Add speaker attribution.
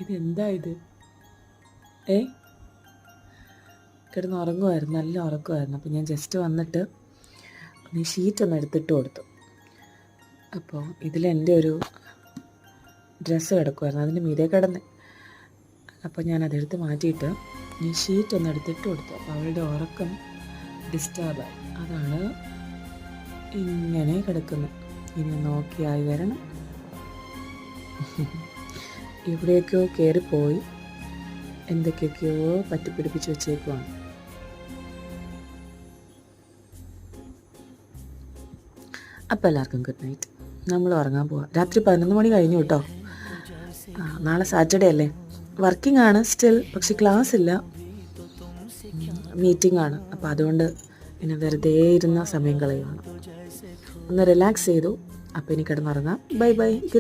Speaker 1: ഇതെന്താ ഇത്? ഏ കിടന്ന് ഉറങ്ങുമായിരുന്നു, നല്ല ഉറക്കമായിരുന്നു. അപ്പോൾ ഞാൻ ജസ്റ്റ് വന്നിട്ട് ഈ ഷീറ്റ് ഒന്ന് എടുത്തിട്ട് കൊടുത്തു. അപ്പോൾ ഇതിലെൻ്റെ ഒരു ഡ്രസ്സ് കിടക്കുമായിരുന്നു, അതിൻ്റെ മീതെ കിടന്ന്. അപ്പോൾ ഞാൻ അതെടുത്ത് മാറ്റിയിട്ട് ഈ ഷീറ്റ് ഒന്ന് എടുത്തിട്ട് കൊടുത്തു. അപ്പോൾ അവളുടെ ഉറക്കം ഡിസ്റ്റർബായി. അതാണ് ഇങ്ങനെ കിടക്കുന്നത്. ഇനി നോക്കിയായി വരണം. എവിടെയൊക്കെയോ കയറിപ്പോയി എന്തൊക്കെയൊക്കെയോ പറ്റിപ്പിടിപ്പിച്ച് വെച്ചേക്കുവാണ്. അപ്പോൾ എല്ലാവർക്കും ഗുഡ് നൈറ്റ്. നമ്മൾ ഉറങ്ങാൻ പോവാം. രാത്രി 11 മണി കഴിഞ്ഞു കേട്ടോ. നാളെ സാറ്റർഡേ അല്ലേ, വർക്കിംഗ് ആണ് സ്റ്റിൽ, പക്ഷെ ക്ലാസ് ഇല്ല, മീറ്റിംഗ് ആണ്. അപ്പോൾ അതുകൊണ്ട് പിന്നെ വെറുതെ ഇരുന്ന സമയം കളയുവാണ്. ഒന്ന് റിലാക്സ് ചെയ്തു. അപ്പോൾ ഇനി കിടന്നുറങ്ങാം. Bye bye.